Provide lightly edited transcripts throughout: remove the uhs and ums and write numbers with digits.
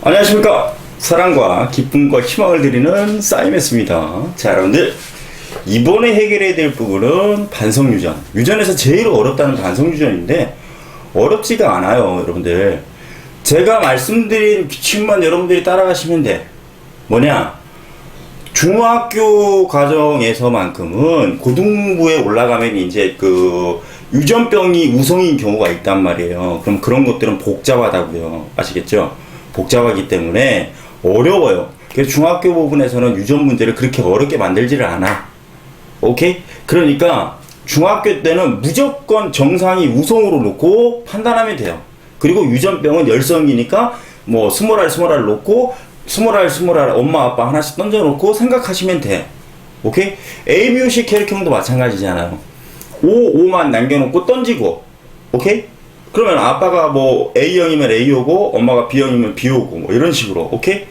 안녕하십니까. 사랑과 기쁨과 희망을 드리는 싸이메스입니다. 자, 여러분들, 이번에 해결해야 될 부분은 반성유전. 유전에서 제일 어렵다는 반성유전인데 어렵지가 않아요. 여러분들, 제가 말씀드린 규칙만 여러분들이 따라가시면 돼. 뭐냐, 중학교 과정에서만큼은 고등부에 올라가면 이제 그 유전병이 우성인 경우가 있단 말이에요. 그럼 그런 것들은 복잡하다고요. 아시겠죠? 복잡하기 때문에 어려워요. 그래서 중학교 부분에서는 유전 문제를 그렇게 어렵게 만들지를 않아. 오케이? 그러니까 중학교 때는 무조건 정상이 우성으로 놓고 판단하면 돼요. 그리고 유전병은 열성이니까 뭐 스몰알 놓고 스몰알 엄마 아빠 하나씩 던져놓고 생각하시면 돼. 오케이? ABOC 혈액형도 마찬가지잖아요. 5만 남겨놓고 던지고, 오케이? 그러면 아빠가 뭐 A형이면 A오고 엄마가 B형이면 B오고 뭐 이런 식으로, 오케이?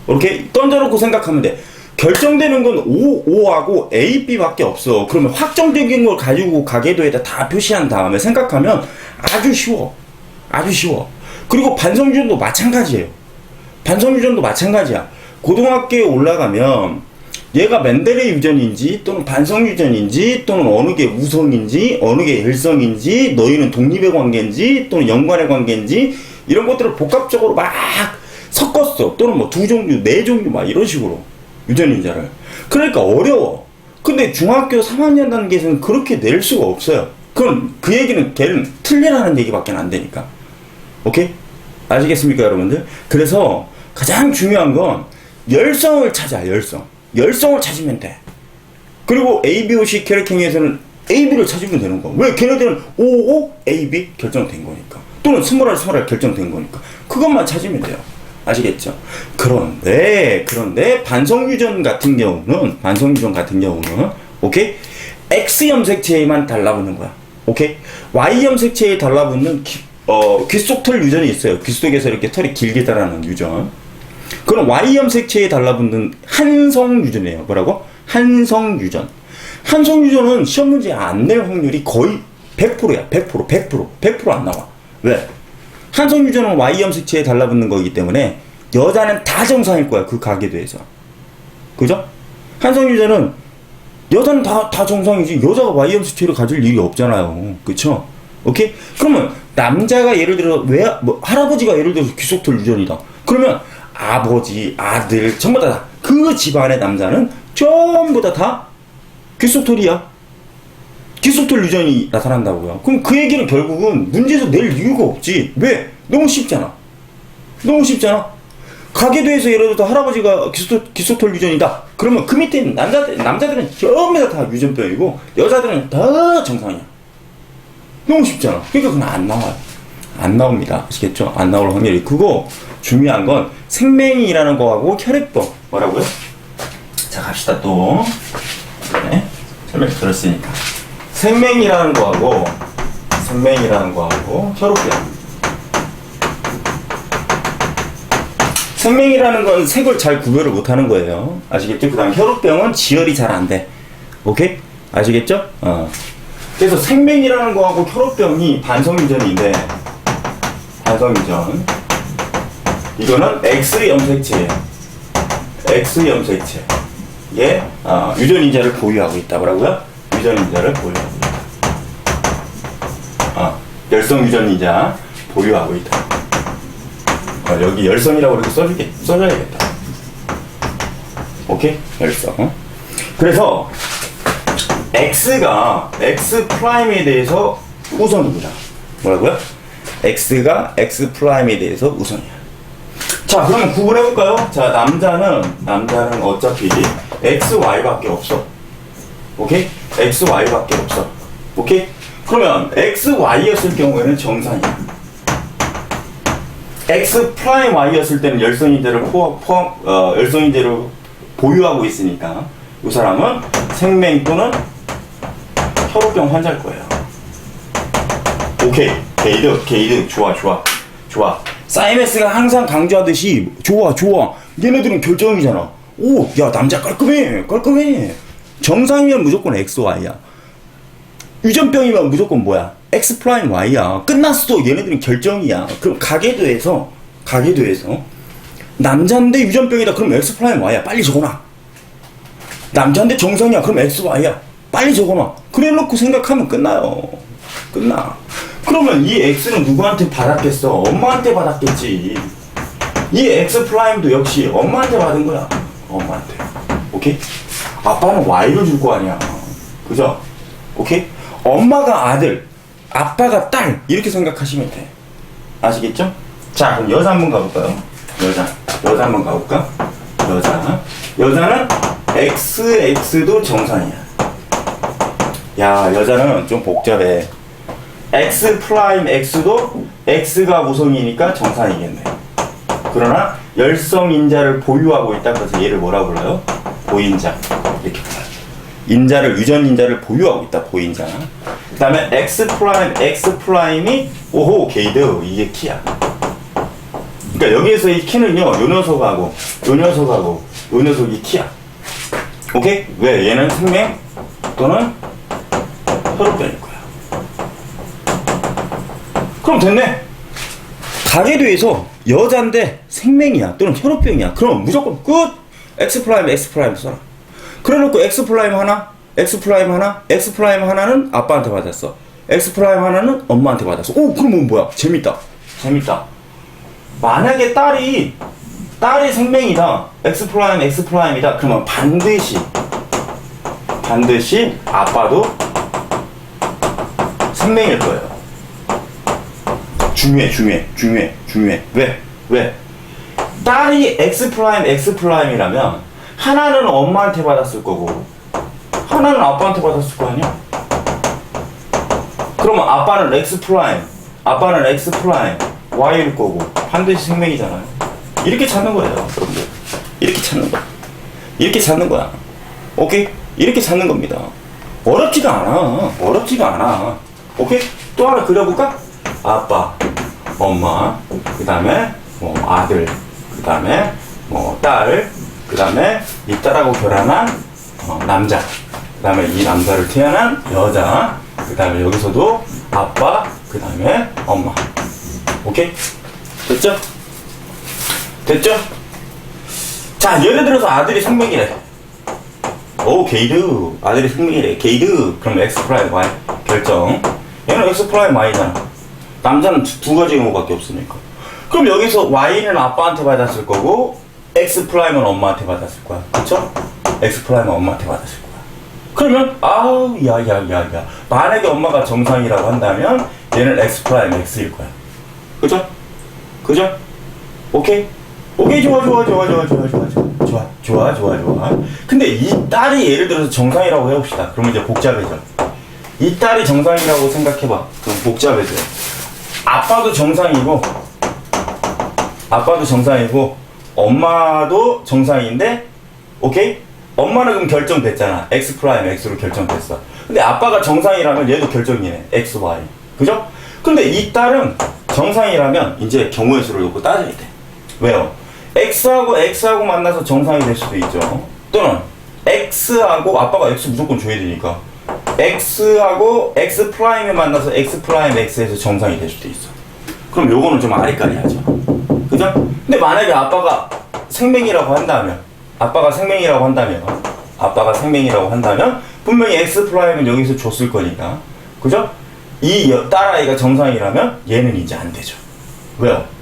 이렇게 던져놓고 생각하면 돼. 결정되는 건 5하고 A, B밖에 없어. 그러면 확정적인 걸 가지고 가계도에다 다 표시한 다음에 생각하면 아주 쉬워. 아주 쉬워. 그리고 반성유전도 마찬가지예요. 반성유전도 마찬가지야. 고등학교에 올라가면 얘가 맨델의 유전인지 또는 반성유전인지 또는 어느 게 우성인지 어느 게 일성인지 너희는 독립의 관계인지 또는 연관의 관계인지 이런 것들을 복합적으로 막 섞었어. 또는 뭐 두 종류, 네 종류 막 이런 식으로 유전인자를. 그러니까 어려워. 근데 중학교 3학년 단계에서는 그렇게 낼 수가 없어요. 그럼 그 얘기는 걔는 틀리라는 얘기밖에 안 되니까. 오케이? 아시겠습니까, 여러분들? 그래서 가장 중요한 건 열성을 찾아, 열성. 열성을 찾으면 돼. 그리고 ABOC 혈액형에서는 AB를 찾으면 되는 거야. 왜? 걔네들은 55, AB 결정된 거니까. 또는 스몰알 결정된 거니까. 그것만 찾으면 돼요. 아시겠죠? 그런데 반성유전 같은 경우는 오케이? X 염색체에만 달라붙는 거야. 오케이? Y 염색체에 달라붙는 귓속털 유전이 있어요. 귓속에서 이렇게 털이 길게 자라는 유전. 그럼 Y 염색체에 달라붙는 한성유전이에요. 뭐라고? 한성유전. 한성유전은 시험 문제에 안 낼 확률이 거의 100%야. 100% 안 나와. 왜? 한성유전은 Y 염색체에 달라붙는 거기 때문에 여자는 다 정상일 거야. 그 가계도에서. 그죠? 한성유전은 여자는 다 정상이지. 여자가 Y 염색체를 가질 일이 없잖아요. 그쵸? 오케이? 그러면 남자가 예를 들어 할아버지가 예를 들어서 귀속털 유전이다. 그러면 아버지, 아들 전부 다 그 집안의 남자는 전부 다 귀속털이야. 귀속털 유전이 나타난다고요. 그럼 그 얘기는 결국은 문제에서 낼 이유가 없지. 왜? 너무 쉽잖아. 가계도에서 예를 들어서 할아버지가 귀속털 유전이다. 그러면 그 밑에 남자들은 전부 다 유전병이고 여자들은 다 정상이야. 너무 쉽잖아. 그러니까 그건 안 나와요. 안 나옵니다. 아시겠죠? 안 나올 확률이 크고, 중요한 건 생명이라는 거하고 혈액병. 뭐라고요? 자, 갑시다 또. 네, 설명 들었으니까. 생명이라는 거하고 혈액병. 생명이라는 건 색을 잘 구별을 못하는 거예요. 아시겠죠? 그 다음 혈액병은 지혈이 잘 안 돼. 오케이? 아시겠죠? 그래서 생명이라는 거하고 혈액병이 반성유전인데, 반성유전. 이거는 X 염색체예요. X 염색체. 이게 유전인자를 보유하고 있다. 뭐라고요? 유전인자를 보유하고 있다. 열성 유전인자 보유하고 있다. 여기 열성이라고 이렇게 써줘야겠다. 오케이? 열성. 그래서 X가 X 프라임에 대해서 우선입니다. 뭐라고요? X가 X 프라임에 대해서 우선이야. 자, 그러면 구분해볼까요? 자, 남자는 어차피 XY밖에 없어. 오케이? XY밖에 없어. 오케이? 그러면 XY였을 경우에는 정상이야. X 프라임 Y였을 때는 열성인자를 열성인자를 보유하고 있으니까 이 사람은 생명 또는 혈액병 환자일 거예요. 오케이. 게이드. 좋아. 사이메스가 항상 강조하듯이 좋아. 얘네들은 결정이잖아. 오, 야, 남자 깔끔해. 정상이면 무조건 XY야. 유전병이면 무조건 뭐야? X 프라임 Y야. 끝났어. 얘네들은 결정이야. 그럼 가계도에서 남자인데 유전병이다. 그럼 X 프라임 Y야. 빨리 적어놔. 남자인데 정상이야. 그럼 X Y야. 빨리 적어놔. 그래 놓고 생각하면 끝나요. 끝나. 그러면 이 X는 누구한테 받았겠어? 엄마한테 받았겠지. 이 X 프라임도 역시 엄마한테 받은 거야. 엄마한테. 오케이? 아빠는 Y를 줄 거 아니야. 그죠? 오케이? 엄마가 아들, 아빠가 딸 이렇게 생각하시면 돼. 아시겠죠? 자, 그럼 여자 한번 가볼까요? 여자 한번 가볼까? 여자는 XX도 정상이야. 야, 여자는 좀 복잡해. X 프라임 X도 X가 우성이니까 정상이겠네. 그러나 열성인자를 보유하고 있다. 그래서 얘를 뭐라 불러요? 보인자. 이렇게 불러요. 인자를, 유전인자를 보유하고 있다. 보인자. 그 다음에 X 프라임이 오호 게이드. 이게 키야. 그러니까 여기에서 이 키는요, 요 녀석하고 요 녀석이 키야. 오케이? 왜? 얘는 생명 또는 혈액병일 거야. 그럼 됐네. 가계도에서 여자인데 생명이야 또는 혈액병이야. 그럼 무조건 끝. X 프라임 써라. 그래놓고 X 프라임 하나는 아빠한테 받았어. X 프라임 하나는 엄마한테 받았어. 오, 그러면 뭐야? 재밌다. 만약에 딸이 생명이다. X 프라임이다. 그러면 반드시 아빠도 생명일 거예요. 중요해. 왜? 딸이 X 프라임이라면 하나는 엄마한테 받았을 거고 하나는 아빠한테 받았을 거 아니야? 그러면 아빠는 X 프라임 Y일 거고 반드시 생명이잖아요. 이렇게 찾는 거예요, 여러분들. 이렇게 찾는 거야. 오케이? 이렇게 찾는 겁니다. 어렵지가 않아. 오케이? 또 하나 그려볼까? 아빠, 엄마, 그 다음에 뭐 아들, 그 다음에 뭐 딸, 그 다음에 이 딸하고 결혼한 남자, 그 다음에 이 남자를 태어난 여자, 그 다음에 여기서도 아빠, 그 다음에 엄마. 오케이? 됐죠? 자, 예를 들어서 아들이 생명이래. 오, 게이드. 아들이 생명이래. 게이드. 그럼 X 프라임 Y 결정. 얘는 X 프라임 Y잖아. 남자는 두 가지 경우밖에 없으니까. 그럼 여기서 Y는 아빠한테 받았을 거고 X 프라임은 엄마한테 받았을 거야. 그쵸? X 프라임은 엄마한테 받았을 거야. 그러면 야. 만약에 엄마가 정상이라고 한다면 얘는 X 프라임 X일 거야. 그죠? 오케이, 좋아. 근데 이 딸이 예를 들어서 정상이라고 해봅시다. 그러면 이제 복잡해져. 이 딸이 정상이라고 생각해봐. 그럼 복잡해져. 아빠도 정상이고, 엄마도 정상인데, 오케이? 엄마는 그럼 결정됐잖아. X 프라임 X로 결정됐어. 근데 아빠가 정상이라면 얘도 결정이네. X, Y. 그죠? 근데 이 딸은 정상이라면 이제 경우의 수를 놓고 따져야 돼. 왜요? X하고 만나서 정상이 될 수도 있죠. 또는 X하고 아빠가 X 무조건 줘야 되니까 X하고 X 프라임에 만나서 X 프라임 X에서 정상이 될 수도 있어. 그럼 요거는 좀 아리까리하죠. 그죠? 근데 만약에 아빠가 생명이라고 한다면 분명히 X 프라임은 여기서 줬을 거니까. 그죠? 이 딸아이가 정상이라면 얘는 이제 안 되죠. 왜요?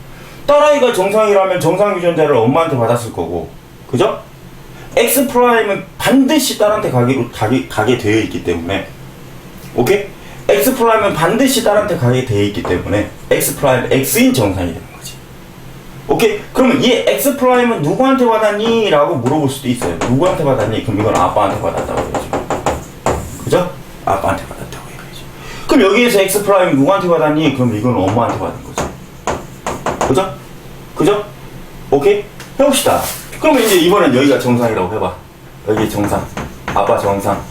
딸아이가 정상이라면 정상 유전자를 엄마한테 받았을 거고, 그죠? X 프라임은 반드시 딸한테 가게 되어 있기 때문에, 오케이? X 프라임은 반드시 딸한테 가게 되어 있기 때문에 X 프라임 X인 정상이 되는 거지. 오케이? 그러면 이 X 프라임은 누구한테 받았니? 라고 물어볼 수도 있어요. 누구한테 받았니? 그럼 이건 아빠한테 받았다고 해야죠. 그죠? 아빠한테 받았다고 해야지. 그럼 여기에서 X 프라임 누구한테 받았니? 그럼 이건 엄마한테 받은 거지. 그죠? 오케이? 해봅시다. 그러면 이제 이번엔 여기가 정상이라고 해봐. 여기 정상. 아빠 정상.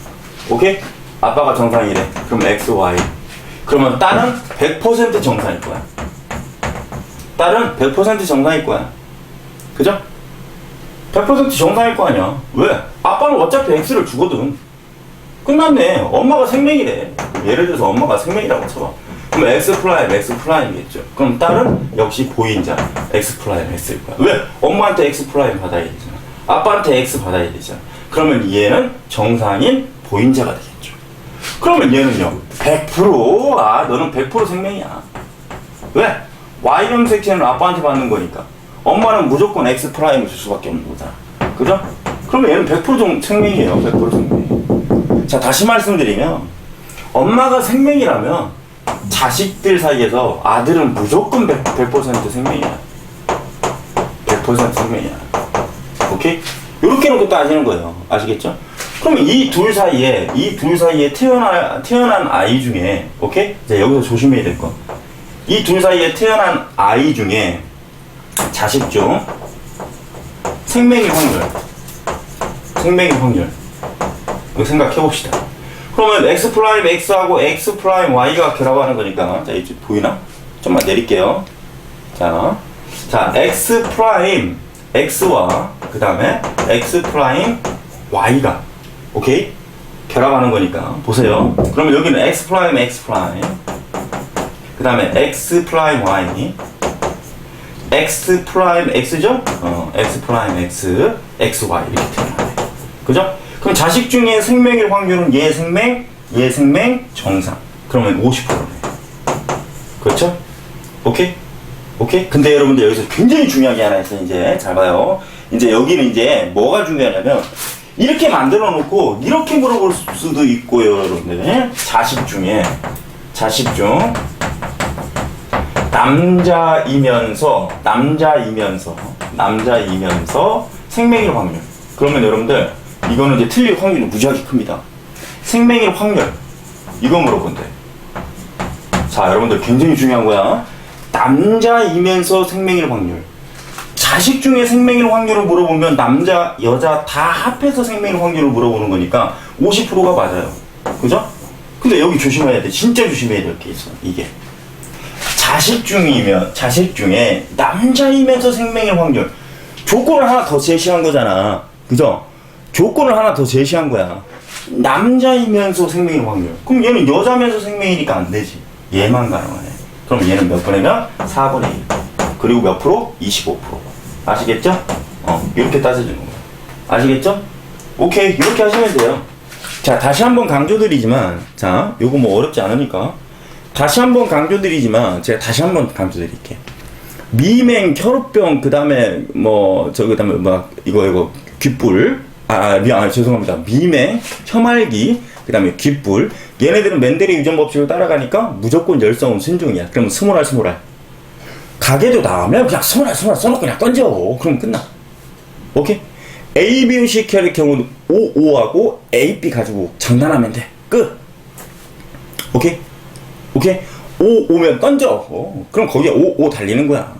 오케이? 아빠가 정상이래. 그럼 X, Y. 그러면 딸은 100% 정상일 거야. 딸은 100% 정상일 거야. 그죠? 100% 정상일 거 아니야. 왜? 아빠는 어차피 X를 주거든. 끝났네. 엄마가 생명이래. 예를 들어서 엄마가 생명이라고 쳐봐. 그럼 X', 그럼 딸은 역시 보인자 X''X일 거야. 왜? 엄마한테 X' 받아야 되잖아. 아빠한테 X 받아야 되잖아. 그러면 얘는 정상인 보인자가 되겠죠. 그러면 얘는요, 100%, 너는 100% 생명이야. 왜? Y형 색채는 아빠한테 받는 거니까. 엄마는 무조건 X'을 줄 수밖에 없는 거잖아. 그죠? 그러면 얘는 100% 생명이에요. 100% 생명. 자, 다시 말씀드리면, 엄마가 생명이라면, 자식들 사이에서 아들은 무조건 100% 생명이야. 100% 생명이야. 오케이? 요렇게 놓고 따지는 거예요. 아시겠죠? 그러면 이 둘 사이에 태어난 아이 중에, 오케이? 이제 여기서 조심해야 될 거. 이 둘 사이에 태어난 아이 중에 자식 중 생명의 확률. 이거 생각해 봅시다. 그러면 X'X하고 X'Y가 결합하는 거니까, 자, 이제 보이나? 좀만 내릴게요. 자, X'X와 그 다음에 X'Y가 오케이? 결합하는 거니까 보세요. 그러면 여기는 X', 그 다음에 X'Y X'X죠? X'X, XY 이렇게 태어나요. 그죠? 그럼 자식 중에 생명일 확률은 얘 생명, 정상. 그러면 50%네. 그렇죠? 오케이? 근데 여러분들 여기서 굉장히 중요한 게 하나 있어요. 이제 잘 봐요. 이제 여기는 이제 뭐가 중요하냐면 이렇게 만들어 놓고 이렇게 물어볼 수도 있고요, 여러분들. 자식 중 남자이면서 생명일 확률. 그러면 여러분들 이거는 이제 틀릴 확률이 무지하게 큽니다. 생명일 확률 이거 물어본대. 자, 여러분들 굉장히 중요한 거야. 남자이면서 생명일 확률. 자식 중에 생명일 확률을 물어보면 남자, 여자 다 합해서 생명일 확률을 물어보는 거니까 50%가 맞아요. 그죠? 근데 여기 조심해야 돼. 진짜 조심해야 될 게 있어. 이게. 자식 중에 남자이면서 생명일 확률. 조건을 하나 더 제시한 거잖아. 그죠? 조건을 하나 더 제시한 거야. 남자이면서 생명일 확률. 그럼 얘는 여자면서 생명이니까 안 되지. 얘만 가능하네. 그럼 얘는 몇 분이면? 4분의 1. 그리고 몇 프로? 25%. 아시겠죠? 이렇게 따져주는 거예요. 아시겠죠? 오케이. 이렇게 하시면 돼요. 자, 다시 한번 강조드리지만, 자, 요거 뭐 어렵지 않으니까. 다시 한번 강조드리지만, 제가 다시 한번 강조드릴게요. 미맹, 혈우병, 그 다음에, 그 다음에, 이거, 귓불. 죄송합니다. 미맹, 혐알기, 그 다음에 귓불. 얘네들은 맨델의 유전 법칙을 따라가니까 무조건 열성은 순종이야. 그럼 스몰알. 가게도 나오면 그냥 스몰알 써놓고 그냥 던져. 그럼 끝나. 오케이? A, B, C 캐릭 경우는 O5하고 A, B 가지고 장난하면 돼. 끝. 오케이? O 오면 던져. 그럼 거기에 O 달리는 거야.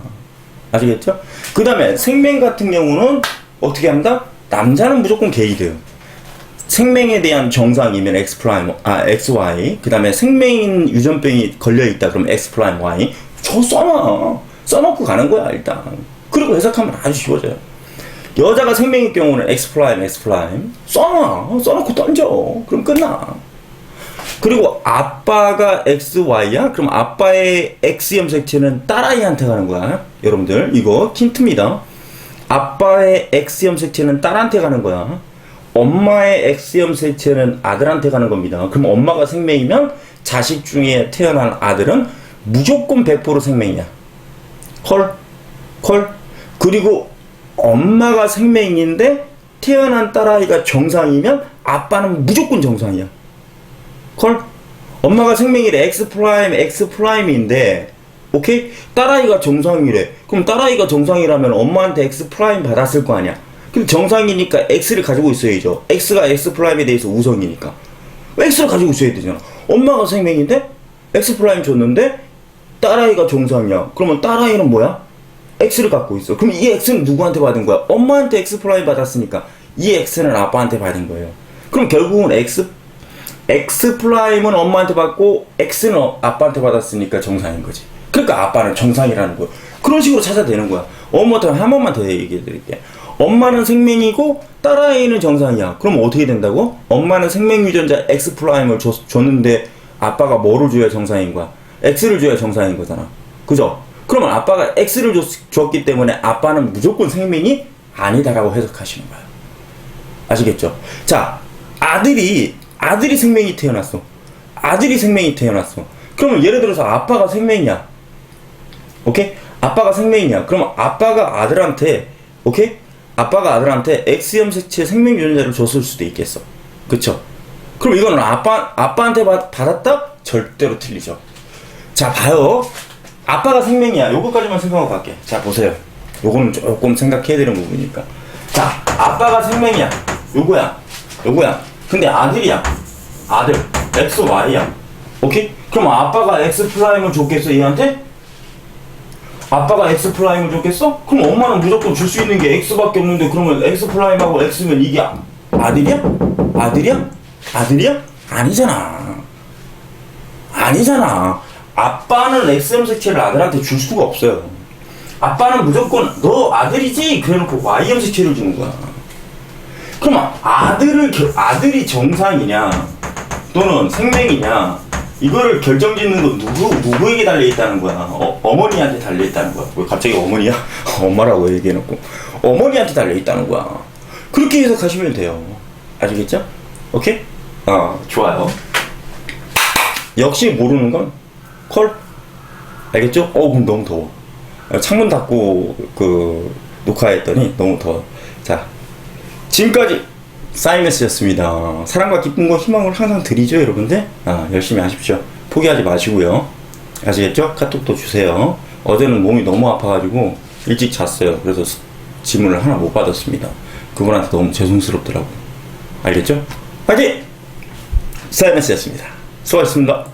아시겠죠? 그 다음에 생명 같은 경우는 어떻게 한다? 남자는 무조건 게이드. 생명에 대한 정상이면 XY. 그 다음에 생명인 유전병이 걸려있다. 그럼 XY. 써놓고 가는 거야, 일단. 그리고 해석하면 아주 쉬워져요. 여자가 생명일 경우는 X'. 써놓고 던져. 그럼 끝나. 그리고 아빠가 XY야? 그럼 아빠의 X염 색채는 딸아이한테 가는 거야. 여러분들, 이거 힌트입니다. 아빠의 X염 색채는 딸한테 가는 거야. 엄마의 X염 색채는 아들한테 가는 겁니다. 그럼 엄마가 생명이면 자식 중에 태어난 아들은 무조건 100% 생명이야. 콜. 그리고 엄마가 생명인데 태어난 딸아이가 정상이면 아빠는 무조건 정상이야. 콜. 엄마가 생명이래. X'X'인데 오케이? 딸아이가 정상이래. 그럼 딸아이가 정상이라면 엄마한테 X' 받았을 거 아니야. 근데 정상이니까 X를 가지고 있어야죠. X가 X'에 대해서 우성이니까. X를 가지고 있어야 되잖아. 엄마가 생명인데 X' 줬는데 딸아이가 정상이야. 그러면 딸아이는 뭐야? X를 갖고 있어. 그럼 이 X는 누구한테 받은 거야? 엄마한테 X' 받았으니까 이 X는 아빠한테 받은 거예요. 그럼 결국은 X'은 엄마한테 받고 X는 아빠한테 받았으니까 정상인 거지. 그러니까 아빠는 정상이라는 거야. 그런 식으로 찾아내는 거야. 엄마한테 한 번만 더 얘기해 드릴게. 엄마는 생명이고 딸아이는 정상이야. 그럼 어떻게 된다고? 엄마는 생명 유전자 X'을 줬는데 아빠가 뭐를 줘야 정상인 거야? X를 줘야 정상인 거잖아. 그죠? 그러면 아빠가 X를 줬기 때문에 아빠는 무조건 생명이 아니다라고 해석하시는 거예요. 아시겠죠? 자, 아들이 생명이 태어났어. 아들이 생명이 태어났어. 그러면 예를 들어서 아빠가 생명이야. 오케이? 아빠가 생명이야. 그러면 아빠가 아들한테, 오케이? 아빠가 아들한테 X염색체 생명 유전자를 줬을 수도 있겠어. 그쵸? 그럼 이거는 아빠한테 받았다? 절대로 틀리죠. 자, 봐요. 아빠가 생명이야. 요거까지만 생각하고 갈게. 자, 보세요. 요거는 조금 생각해야 되는 부분이니까. 자, 아빠가 생명이야. 요거야. 근데 아들이야. 아들. X, Y야. 오케이? 그럼 아빠가 X 프라임을 줬겠어, 얘한테? 아빠가 X 프라임을 줬겠어? 그럼 엄마는 무조건 줄 수 있는 게 X밖에 없는데, 그러면 X 프라임하고 X면 이게 아들이야? 아니잖아. 아빠는 X염색체를 아들한테 줄 수가 없어요. 아빠는 무조건 너 아들이지? 그래놓고 Y염색체를 주는 거야. 그럼 아들이 정상이냐 또는 생명이냐, 이거를 결정짓는 건 누구에게 달려있다는 거야? 어머니한테 달려있다는 거야. 왜 갑자기 어머니야? 엄마라고 얘기해놓고 어머니한테 달려있다는 거야. 그렇게 해석하시면 돼요. 아시겠죠? 오케이? 좋아요. 역시 모르는 건 콜. 알겠죠? 그럼 너무 더워. 창문 닫고 녹화했더니 너무 더워. 자, 지금까지 사이먼스였습니다. 사랑과 기쁨과 희망을 항상 드리죠, 여러분들. 열심히 하십시오. 포기하지 마시고요. 아시겠죠? 카톡도 주세요. 어제는 몸이 너무 아파가지고 일찍 잤어요. 그래서 질문을 하나 못 받았습니다. 그분한테 너무 죄송스럽더라고요. 알겠죠? 화이팅! 사이먼스였습니다. 수고하셨습니다.